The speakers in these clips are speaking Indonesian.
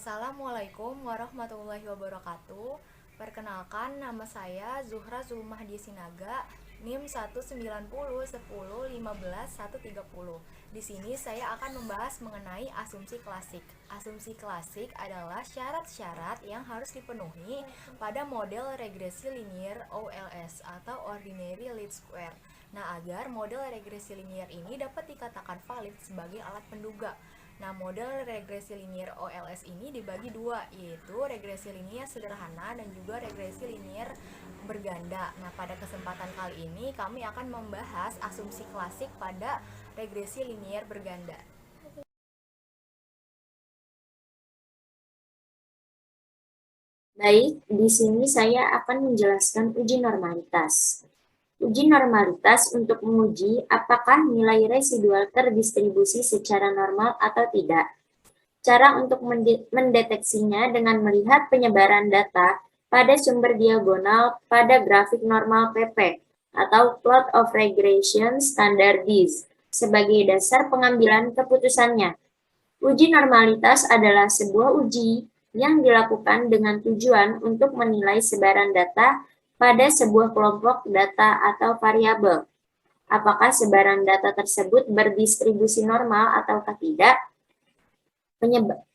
Assalamualaikum warahmatullahi wabarakatuh. Perkenalkan, nama saya Zuhra Zulmahdi Sinaga, NIM 19010151130. Di sini saya akan membahas mengenai asumsi klasik. Asumsi klasik adalah syarat-syarat yang harus dipenuhi pada model regresi linier OLS atau Ordinary Least Square. Nah, agar model regresi linier ini dapat dikatakan valid sebagai alat penduga. Nah, model regresi linier OLS ini dibagi dua, yaitu regresi linier sederhana dan juga regresi linier berganda. Nah, pada kesempatan kali ini kami akan membahas asumsi klasik pada regresi linier berganda. Baik, di sini saya akan menjelaskan uji normalitas. Uji normalitas untuk menguji apakah nilai residual terdistribusi secara normal atau tidak. Cara untuk mendeteksinya dengan melihat penyebaran data pada sumber diagonal pada grafik normal PP atau plot of regression standard disk sebagai dasar pengambilan keputusannya. Uji normalitas adalah sebuah uji yang dilakukan dengan tujuan untuk menilai sebaran data pada sebuah kelompok data atau variabel. Apakah sebaran data tersebut berdistribusi normal ataukah tidak?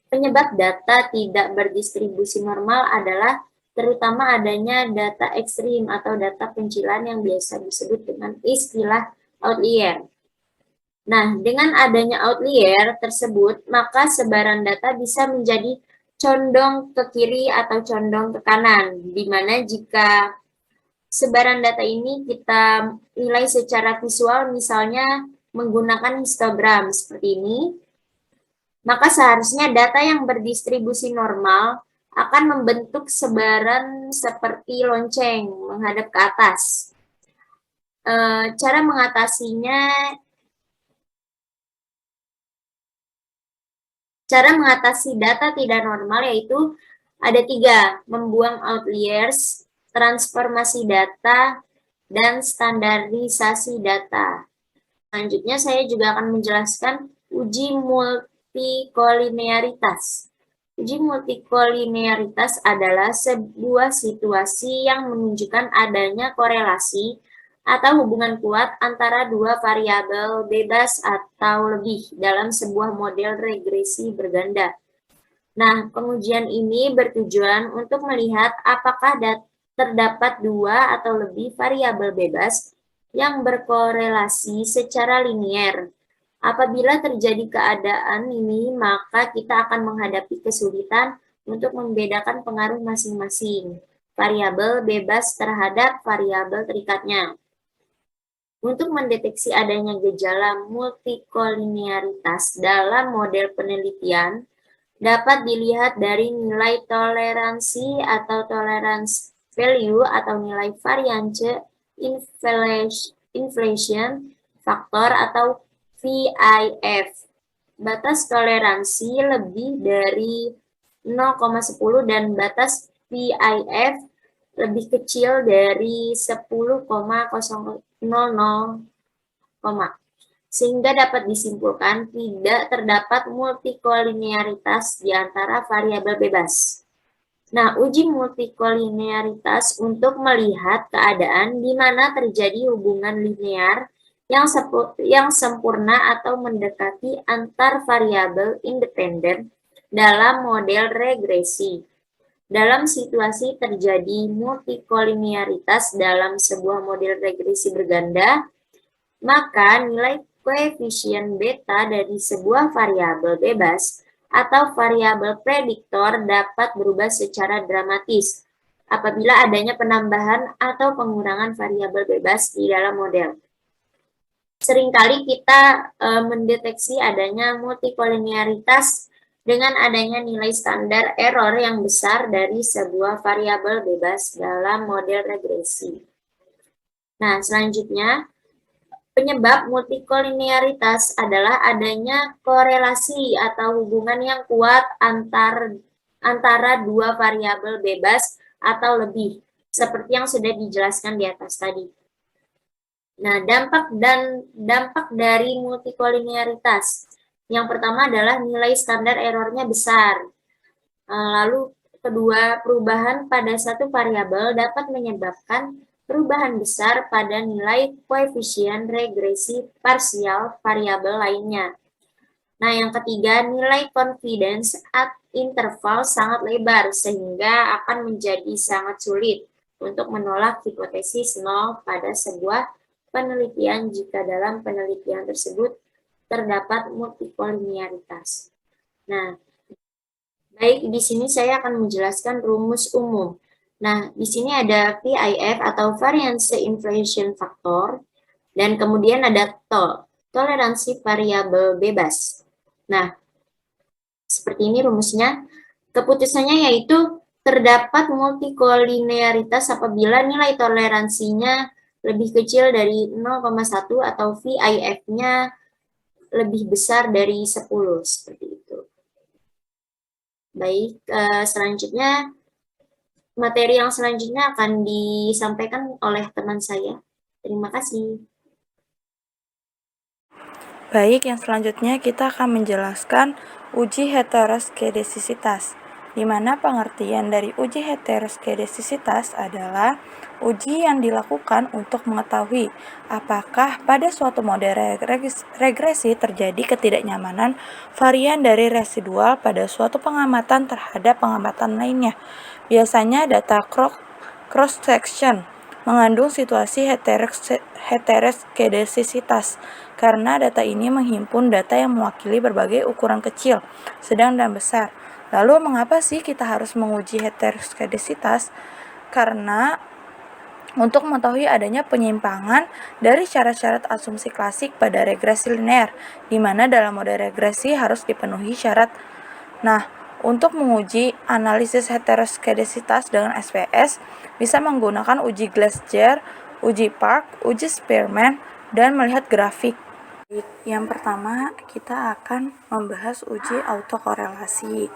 Penyebab data tidak berdistribusi normal adalah terutama adanya data ekstrim atau data pencilan yang biasa disebut dengan istilah outlier. Nah, dengan adanya outlier tersebut, maka sebaran data bisa menjadi condong ke kiri atau condong ke kanan, di mana jika sebaran data ini kita nilai secara visual, misalnya menggunakan histogram seperti ini, maka seharusnya data yang berdistribusi normal akan membentuk sebaran seperti lonceng menghadap ke atas. Cara mengatasinya Cara mengatasi data tidak normal yaitu ada 3, membuang outliers, transformasi data, dan standarisasi data. Selanjutnya saya juga akan menjelaskan uji multikolinearitas. Uji multikolinearitas adalah sebuah situasi yang menunjukkan adanya korelasi atau hubungan kuat antara dua variabel bebas atau lebih dalam sebuah model regresi berganda. Nah, pengujian ini bertujuan untuk melihat apakah terdapat dua atau lebih variabel bebas yang berkorelasi secara linier. Apabila terjadi keadaan ini, maka kita akan menghadapi kesulitan untuk membedakan pengaruh masing-masing variabel bebas terhadap variabel terikatnya. Untuk mendeteksi adanya gejala multikolinearitas dalam model penelitian, dapat dilihat dari nilai toleransi atau tolerance value atau nilai variance inflation faktor atau VIF. Batas toleransi lebih dari 0,10 dan batas VIF lebih kecil dari 10,000, sehingga dapat disimpulkan tidak terdapat multikolinearitas di antara variabel bebas. Nah, uji multikolinearitas untuk melihat keadaan di mana terjadi hubungan linear yang sempurna atau mendekati antar variabel independen dalam model regresi. Dalam situasi terjadi multikolinearitas dalam sebuah model regresi berganda, maka nilai koefisien beta dari sebuah variabel bebas atau variabel prediktor dapat berubah secara dramatis apabila adanya penambahan atau pengurangan variabel bebas di dalam model. Seringkali kita mendeteksi adanya multikolinearitas dengan adanya nilai standar error yang besar dari sebuah variabel bebas dalam model regresi. Nah, selanjutnya, penyebab multikolinearitas adalah adanya korelasi atau hubungan yang kuat antara dua variabel bebas atau lebih, seperti yang sudah dijelaskan di atas tadi. Nah, dampak dari multikolinearitas. Yang pertama adalah nilai standar errornya besar. Lalu kedua, perubahan pada satu variabel dapat menyebabkan perubahan besar pada nilai koefisien regresi parsial variabel lainnya. Nah, yang ketiga, nilai confidence at interval sangat lebar sehingga akan menjadi sangat sulit untuk menolak hipotesis nol pada sebuah penelitian jika dalam penelitian tersebut terdapat multikolinearitas. Nah, baik, di sini saya akan menjelaskan rumus umum. Nah, di sini ada VIF atau variance inflation factor, dan kemudian ada TOL, toleransi variabel bebas. Nah, seperti ini rumusnya. Keputusannya yaitu terdapat multikolinearitas apabila nilai toleransinya lebih kecil dari 0,1 atau VIF-nya lebih besar dari 10, seperti itu. Baik, selanjutnya materi yang selanjutnya akan disampaikan oleh teman saya. Terima kasih. Baik, yang selanjutnya kita akan menjelaskan uji heteroskedasisitas, di mana pengertian dari uji heteroskedasisitas adalah uji yang dilakukan untuk mengetahui apakah pada suatu model regresi terjadi ketidaknyamanan varian dari residual pada suatu pengamatan terhadap pengamatan lainnya. Biasanya data cross-section mengandung situasi heteroskedasisitas karena data ini menghimpun data yang mewakili berbagai ukuran kecil, sedang, dan besar. Lalu mengapa sih kita harus menguji heteroskedasitas? Karena untuk mengetahui adanya penyimpangan dari syarat-syarat asumsi klasik pada regresi linear, di mana dalam model regresi harus dipenuhi syarat. Nah, untuk menguji analisis heteroskedasitas dengan SPS, bisa menggunakan uji Glaser, uji Park, uji Spearman, dan melihat grafik. Yang pertama, kita akan membahas uji autokorelasi.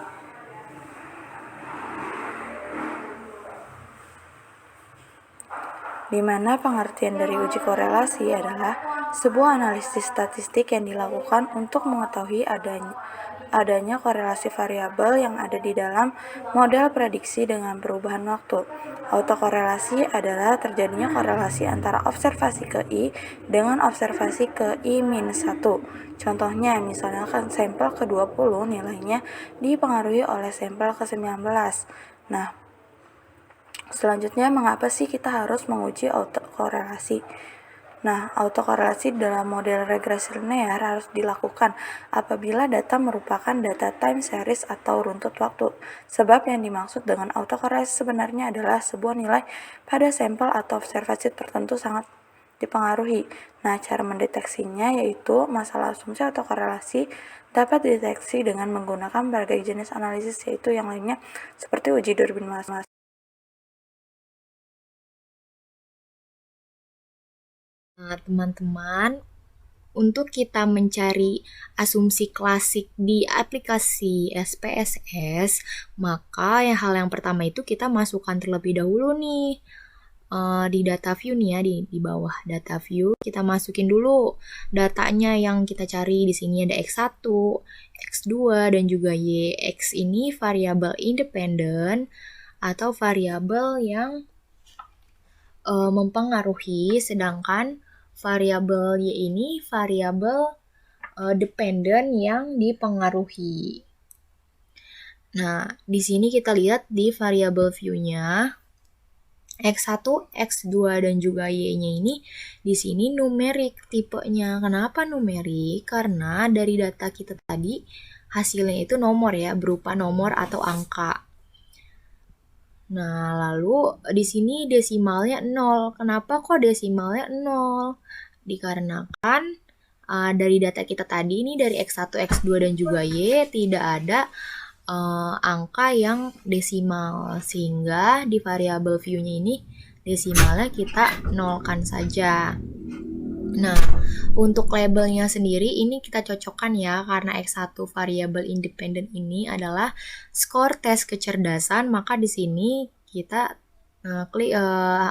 Di mana pengertian dari uji korelasi adalah sebuah analisis statistik yang dilakukan untuk mengetahui adanya korelasi variabel yang ada di dalam model prediksi dengan perubahan waktu. Autokorelasi adalah terjadinya korelasi antara observasi ke I dengan observasi ke I-1. Contohnya, misalnya sampel ke-20 nilainya dipengaruhi oleh sampel ke-19. Nah, selanjutnya, mengapa sih kita harus menguji autokorelasi? Nah, autokorelasi dalam model regresi linear harus dilakukan apabila data merupakan data time series atau runtut waktu. Sebab yang dimaksud dengan autokorelasi sebenarnya adalah sebuah nilai pada sampel atau observasi tertentu sangat dipengaruhi. Nah, cara mendeteksinya yaitu masalah asumsi autokorelasi dapat dideteksi dengan menggunakan berbagai jenis analisis, yaitu yang lainnya seperti uji Durbin Mass. Nah, teman-teman, untuk kita mencari asumsi klasik di aplikasi SPSS, maka hal yang pertama itu kita masukkan terlebih dahulu nih di data view nih ya, di bawah data view kita masukin dulu datanya yang kita cari. Di sini ada X1, X2, dan juga Y. X ini variabel independen atau variabel yang mempengaruhi, sedangkan variabel Y ini variabel dependen yang dipengaruhi. Nah, di sini kita lihat di variabel view-nya X1, X2, dan juga Y-nya ini di sini numerik tipenya. Kenapa numerik? Karena dari data kita tadi hasilnya itu nomor ya, berupa nomor atau angka. Nah, lalu di sini desimalnya 0. Kenapa kok desimalnya 0? Dikarenakan dari data kita tadi ini dari X1, X2, dan juga Y tidak ada angka yang desimal, sehingga di variabel view-nya ini desimalnya kita nolkan saja. Nah, untuk labelnya sendiri ini kita cocokkan ya, karena X1 variabel independen ini adalah skor tes kecerdasan, maka di sini kita Nah, klik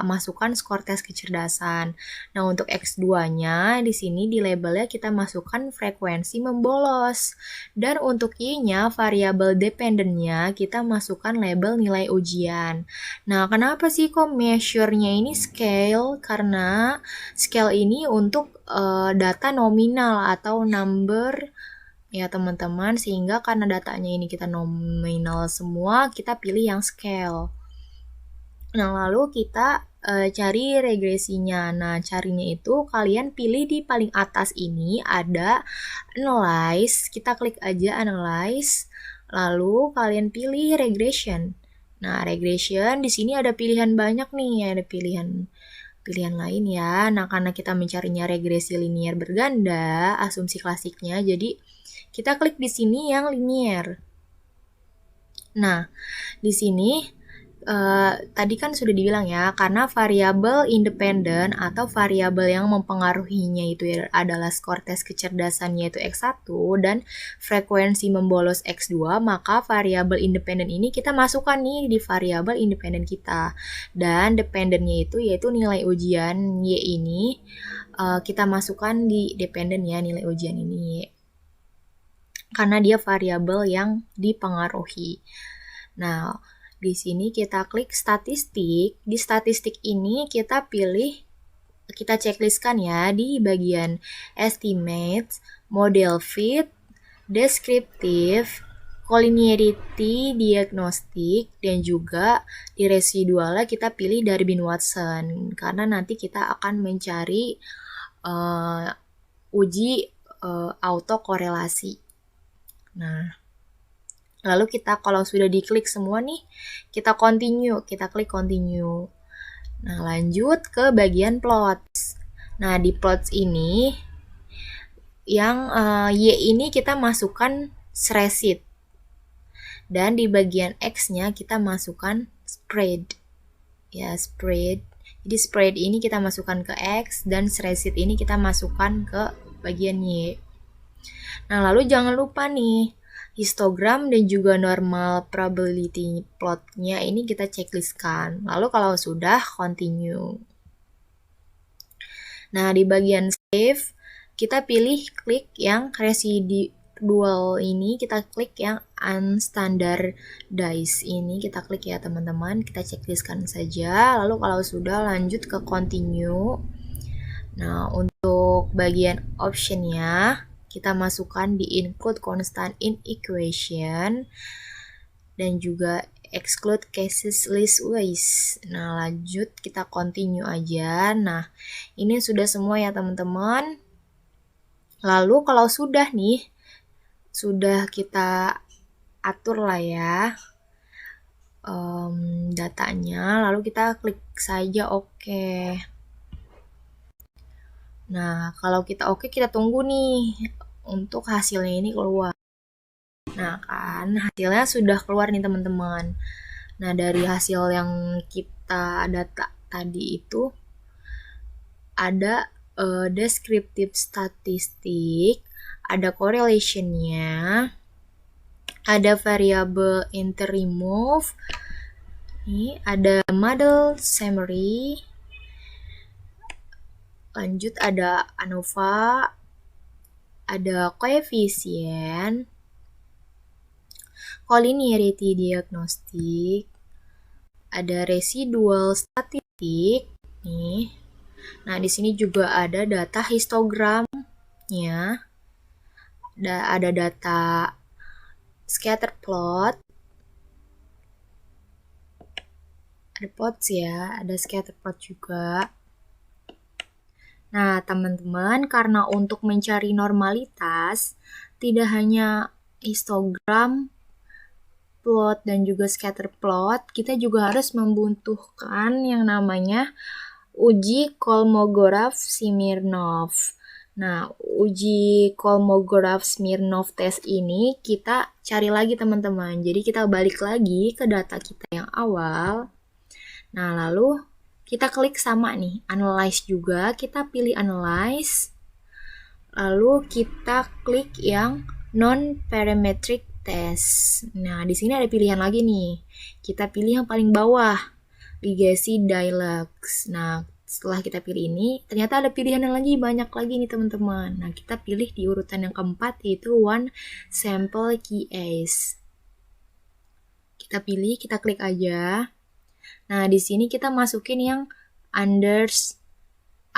masukkan skor tes kecerdasan. Nah, untuk X2-nya di sini di labelnya kita masukkan frekuensi membolos. Dan untuk Y-nya, variabel dependent-nya kita masukkan label nilai ujian. Nah, kenapa sih kok measure-nya ini scale? Karena scale ini untuk data nominal atau number ya teman-teman, sehingga karena datanya ini kita nominal semua, kita pilih yang scale. Nah, lalu kita cari regresinya. Nah, carinya itu kalian pilih di paling atas ini ada analyze. Kita klik aja analyze. Lalu kalian pilih regression. Nah, regression di sini ada pilihan banyak nih, ada pilihan lain ya. Nah, karena kita mencarinya regresi linear berganda, asumsi klasiknya, jadi kita klik di sini yang linear. Nah, di sini tadi kan sudah dibilang ya, karena variabel independen atau variabel yang mempengaruhinya itu adalah skor tes kecerdasannya yaitu X1 dan frekuensi membolos X2, maka variabel independen ini kita masukkan nih di variabel independen kita. Dan dependennya itu yaitu nilai ujian Y ini kita masukkan di dependen ya, nilai ujian ini. Karena dia variabel yang dipengaruhi. Nah, di sini kita klik statistik. Di statistik ini kita checklistkan ya di bagian estimates, model fit, descriptive, collinearity, diagnostik, dan juga di residualnya kita pilih Darwin-Watson karena nanti kita akan mencari uji autokorelasi. Nah, lalu kita kalau sudah diklik semua nih, kita klik continue. Nah, lanjut ke bagian plots. Nah, di plots ini yang Y ini kita masukkan spreadsheet. Dan di bagian X-nya kita masukkan spread. Ya, spread. Jadi spread ini kita masukkan ke X dan spreadsheet ini kita masukkan ke bagian Y. Nah, lalu jangan lupa nih histogram dan juga normal probability plotnya ini kita checklistkan. Lalu kalau sudah, continue. Nah, di bagian save, kita klik yang residual ini, kita klik yang unstandardized ini, kita klik ya teman-teman, kita checklistkan saja. Lalu kalau sudah, lanjut ke continue. Nah, untuk bagian optionnya, kita masukkan di include constant in equation dan juga exclude cases leastways. Nah, lanjut kita continue aja. Nah, ini sudah semua ya teman-teman. Lalu kalau sudah nih, sudah kita atur lah ya datanya, lalu kita klik saja oke. Nah, kalau kita oke, kita tunggu nih untuk hasilnya ini keluar. Nah, kan hasilnya sudah keluar nih teman-teman. Nah, dari hasil yang kita data tadi itu ada descriptive statistik, ada correlation-nya, ada variable inter-remove, nih ada model summary, lanjut ada ANOVA, ada koefisien, collinearity diagnostik, ada residual statistik nih. Nah, di sini juga ada data histogramnya, ada data scatter plot, ada plots ya, ada scatter plot juga. Nah, teman-teman, karena untuk mencari normalitas, tidak hanya histogram, plot, dan juga scatter plot, kita juga harus membutuhkan yang namanya uji Kolmogorov-Smirnov. Nah, uji Kolmogorov-Smirnov test ini kita cari lagi teman-teman. Jadi kita balik lagi ke data kita yang awal. Nah, lalu kita klik sama nih, analyze juga, kita pilih analyze. Lalu kita klik yang non-parametric test. Nah, di sini ada pilihan lagi nih. Kita pilih yang paling bawah. Legacy Deluxe. Nah, setelah kita pilih ini, ternyata ada pilihan yang lagi banyak lagi nih teman-teman. Nah, kita pilih di urutan yang keempat yaitu One Sample Key Ace. Kita pilih, kita klik aja. Nah, di sini kita masukin yang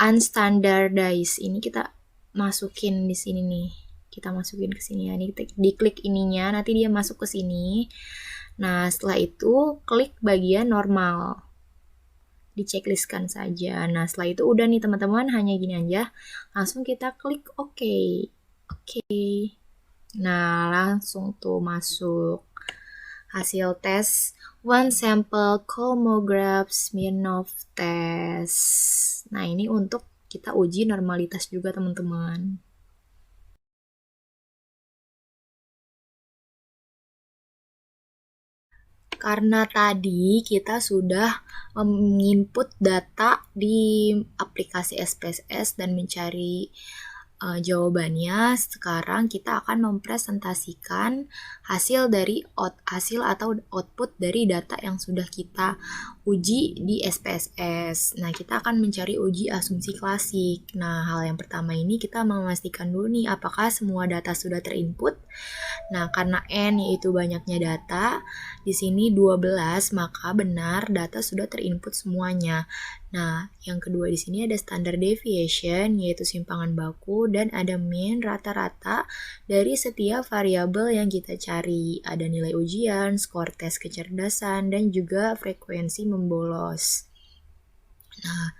unstandardized. Ini kita masukin di sini nih. Kita masukin ke sini ya. Ini kita diklik ininya, nanti dia masuk ke sini. Nah, setelah itu klik bagian normal. Di checklistkan saja. Nah, setelah itu udah nih teman-teman, hanya gini aja. Langsung kita klik OK. Oke. Nah, langsung tuh masuk hasil tes One Sample Kolmogorov Smirnov Test. Nah, ini untuk kita uji normalitas juga teman-teman. Karena tadi kita sudah menginput data di aplikasi SPSS dan mencari jawabannya, sekarang kita akan mempresentasikan hasil atau output dari data yang sudah kita uji di SPSS. Nah, kita akan mencari uji asumsi klasik. Nah, hal yang pertama ini kita memastikan dulu nih apakah semua data sudah terinput. Nah, karena N yaitu banyaknya data, di sini 12, maka benar data sudah terinput semuanya. Nah, yang kedua di sini ada standard deviation, yaitu simpangan baku, dan ada mean rata-rata dari setiap variabel yang kita cari. Ada nilai ujian, skor tes kecerdasan, dan juga frekuensi membolos. Nah,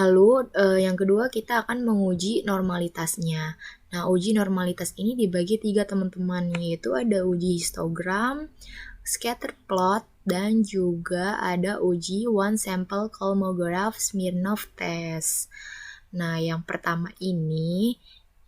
lalu yang kedua kita akan menguji normalitasnya. Nah, uji normalitas ini dibagi 3 teman-teman, yaitu ada uji histogram, scatter plot, dan juga ada uji One Sample Kolmogorov Smirnov Test. Nah, yang pertama ini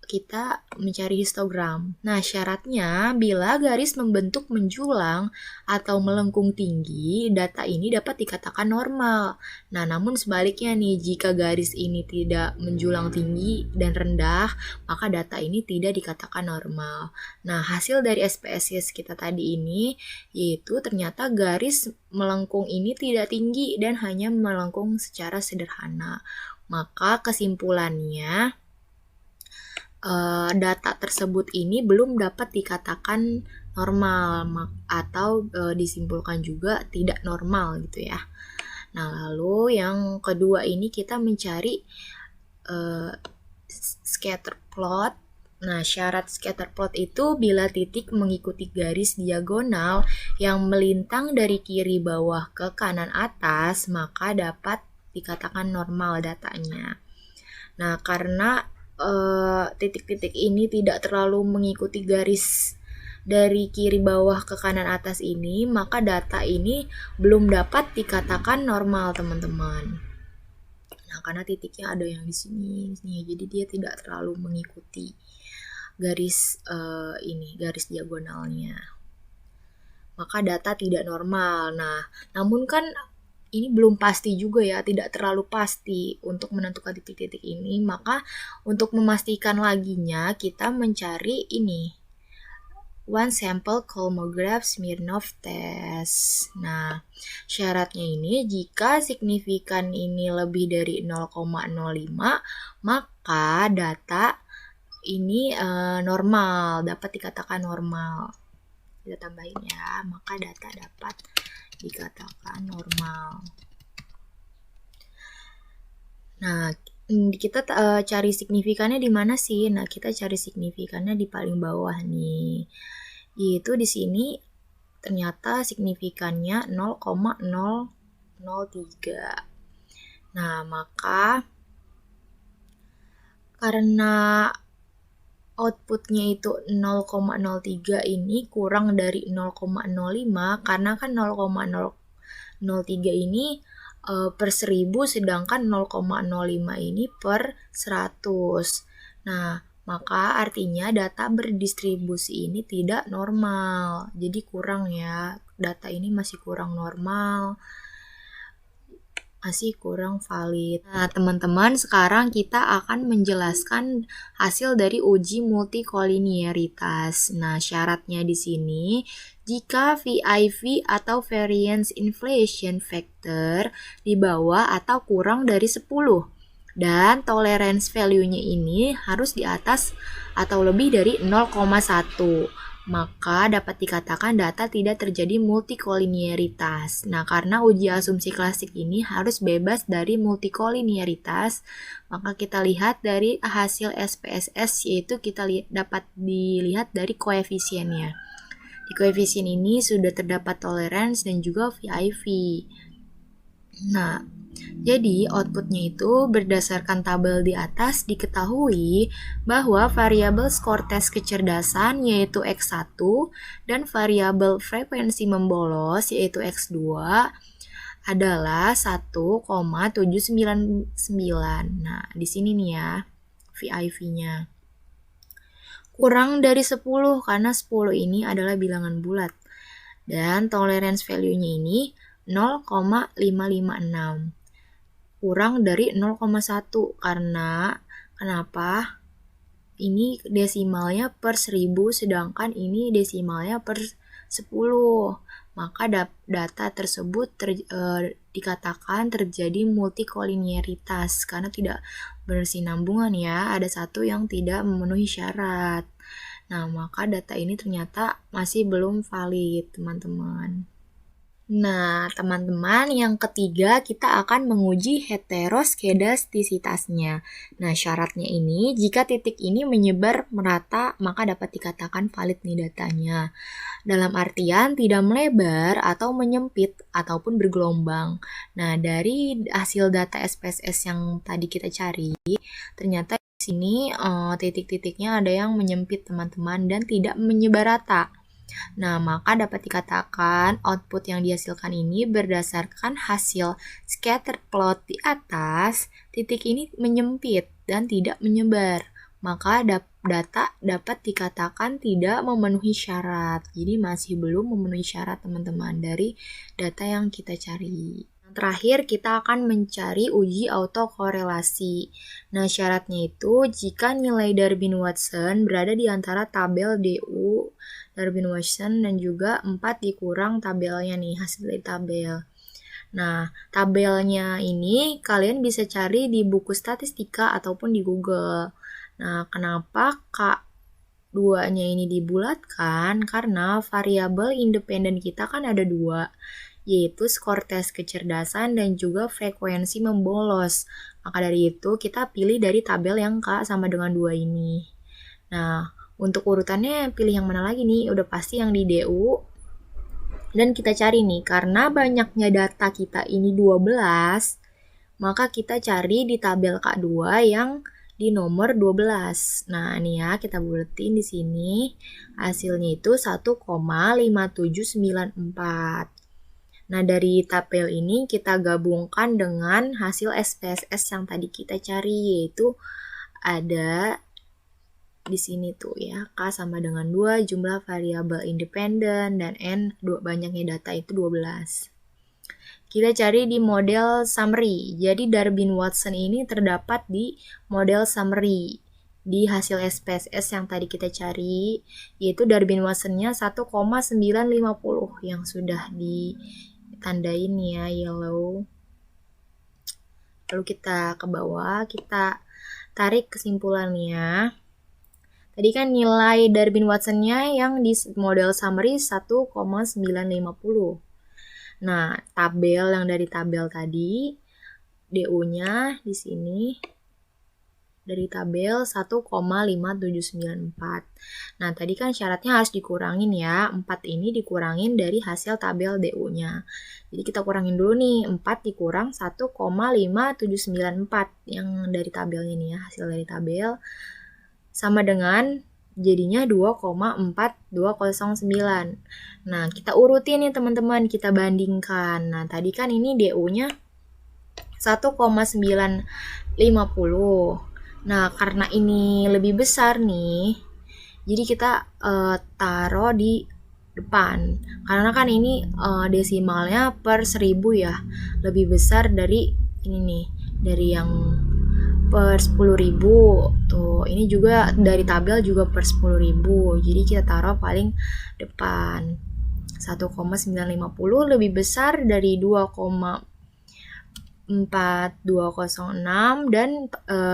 kita mencari histogram. Nah, syaratnya bila garis membentuk menjulang atau melengkung tinggi, data ini dapat dikatakan normal. Nah, namun sebaliknya nih, jika garis ini tidak menjulang tinggi dan rendah, maka data ini tidak dikatakan normal. Nah, hasil dari SPSS kita tadi ini, yaitu ternyata garis melengkung ini tidak tinggi dan hanya melengkung secara sederhana. Maka kesimpulannya, data tersebut ini belum dapat dikatakan normal atau disimpulkan juga tidak normal gitu ya. Nah, lalu yang kedua ini kita mencari scatter plot. Nah, syarat scatter plot itu bila titik mengikuti garis diagonal yang melintang dari kiri bawah ke kanan atas, maka dapat dikatakan normal datanya. Nah, karena titik-titik ini tidak terlalu mengikuti garis dari kiri bawah ke kanan atas ini, maka data ini belum dapat dikatakan normal, teman-teman. Nah, karena titiknya ada yang di sini, jadi dia tidak terlalu mengikuti garis garis diagonalnya. Maka data tidak normal. Nah, namun kan ini belum pasti juga ya, tidak terlalu pasti untuk menentukan titik-titik ini. Maka untuk memastikan laginya kita mencari ini One Sample Kolmogorov Smirnov Test. Nah, syaratnya ini jika signifikan ini lebih dari 0,05, maka data ini normal, dapat dikatakan normal. Kita tambahin ya, maka data dapat dikatakan normal. Nah, kita cari signifikannya di mana sih? Nah, kita cari signifikannya di paling bawah nih. Yaitu di sini ternyata signifikannya 0,003. Nah, maka karena outputnya itu 0,03 ini kurang dari 0,05, karena kan 0,003 ini per 1000, sedangkan 0,05 ini per 100. Nah, maka artinya data berdistribusi ini tidak normal. Jadi kurang ya, data ini masih kurang normal. masih kurang valid. Nah, teman-teman, sekarang kita akan menjelaskan hasil dari uji multikolinearitas. Nah, syaratnya di sini, jika VIV atau variance inflation factor di bawah atau kurang dari 10 dan tolerance value-nya ini harus di atas atau lebih dari 0,1, maka dapat dikatakan data tidak terjadi multikolinearitas. Nah, karena uji asumsi klasik ini harus bebas dari multikolinearitas, maka kita lihat dari hasil SPSS, yaitu kita dapat dilihat dari koefisiennya. Di koefisien ini sudah terdapat tolerance dan juga VIV. Nah, jadi outputnya itu berdasarkan tabel di atas diketahui bahwa variabel skor tes kecerdasan yaitu X1 dan variabel frekuensi membolos yaitu X2 adalah 1,799. Nah, di sini nih ya VIV-nya. Kurang dari 10 karena 10 ini adalah bilangan bulat. Dan tolerance value-nya ini 0,556. Kurang dari 0,1 karena kenapa? Ini desimalnya per 1000 sedangkan ini desimalnya per 10. Maka data tersebut dikatakan terjadi multikolinearitas karena tidak bersinambungan ya, ada satu yang tidak memenuhi syarat. Nah, maka data ini ternyata masih belum valid, teman-teman. Nah, teman-teman, yang ketiga kita akan menguji heteroskedastisitasnya. Nah, syaratnya ini, jika titik ini menyebar merata, maka dapat dikatakan valid nih datanya. Dalam artian tidak melebar atau menyempit ataupun bergelombang. Nah, dari hasil data SPSS yang tadi kita cari, ternyata di sini titik-titiknya ada yang menyempit, teman-teman, dan tidak menyebar rata. Nah, maka dapat dikatakan output yang dihasilkan ini berdasarkan hasil scatter plot di atas, titik ini menyempit dan tidak menyebar. Maka data dapat dikatakan tidak memenuhi syarat. Jadi masih belum memenuhi syarat, teman-teman, dari data yang kita cari. Terakhir, kita akan mencari uji autokorelasi. Nah, syaratnya itu jika nilai Darwin-Watson berada di antara tabel DU Darwin-Watson dan juga 4 dikurang tabelnya nih, hasil dari tabel. Nah, tabelnya ini kalian bisa cari di buku statistika ataupun di Google. Nah, kenapa K2-nya ini dibulatkan? Karena variabel independen kita kan ada 2, yaitu skor tes kecerdasan dan juga frekuensi membolos. Maka dari itu kita pilih dari tabel yang K sama dengan 2 ini. Nah, untuk urutannya pilih yang mana lagi nih? Udah pasti yang di DU. Dan kita cari nih, karena banyaknya data kita ini 12, maka kita cari di tabel K2 yang di nomor 12. Nah, ini ya kita buletin di sini. Hasilnya itu 1,5794. Nah, dari tabel ini kita gabungkan dengan hasil SPSS yang tadi kita cari, yaitu ada di sini tuh ya, K sama dengan 2, jumlah variabel independen, dan N, banyaknya data itu 12. Kita cari di model summary. Jadi Darwin-Watson ini terdapat di model summary. Di hasil SPSS yang tadi kita cari, yaitu Darwin-Watson-nya 1,950 yang sudah ditandain ya, yellow. Lalu kita ke bawah, kita tarik kesimpulannya. Tadi kan nilai Darwin-Watson-nya yang di model summary 1,950. Nah, tabel yang dari tabel tadi, DU-nya di sini dari tabel 1,5794. Nah, tadi kan syaratnya harus dikurangin ya. 4 ini dikurangin dari hasil tabel DU-nya. Jadi kita kurangin dulu nih, 4 dikurang 1,5794 yang dari tabelnya nih ya, hasil dari tabel. Sama dengan jadinya 2,4209. Nah, kita urutin nih teman-teman, kita bandingkan. Nah, tadi kan ini DU-nya 1,950. Nah, karena ini lebih besar nih, jadi kita taruh di depan. Karena kan ini desimalnya per 1000 ya, lebih besar dari ini nih, dari yang per 10.000. Tuh, ini juga dari tabel juga per 10.000. Jadi kita taruh paling depan. 1,950 lebih besar dari 2,4206 dan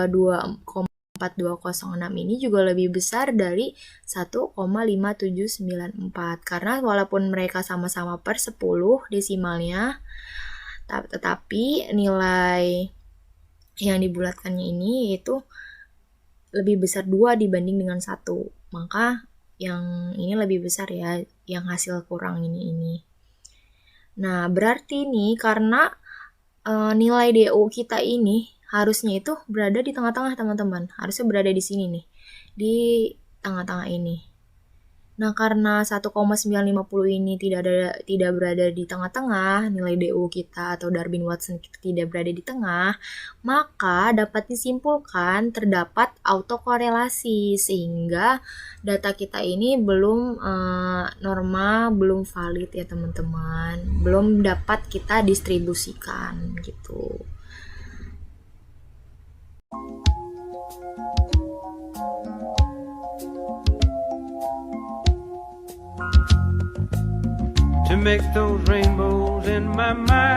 2,4206 ini juga lebih besar dari 1,5794. Karena walaupun mereka sama-sama per 10 desimalnya, tetapi nilai yang dibulatkannya ini yaitu lebih besar 2 dibanding dengan 1. Maka yang ini lebih besar ya, yang hasil kurang ini. Nah, berarti nih karena nilai DO kita ini harusnya itu berada di tengah-tengah, teman-teman. Harusnya berada di sini nih, di tengah-tengah ini. Nah, karena 1,950 ini tidak berada di tengah-tengah, nilai DO kita atau Darwin-Watson kita tidak berada di tengah, maka dapat disimpulkan terdapat autokorelasi, sehingga data kita ini belum norma, belum valid ya teman-teman, belum dapat kita distribusikan gitu. To make those rainbows in my mind.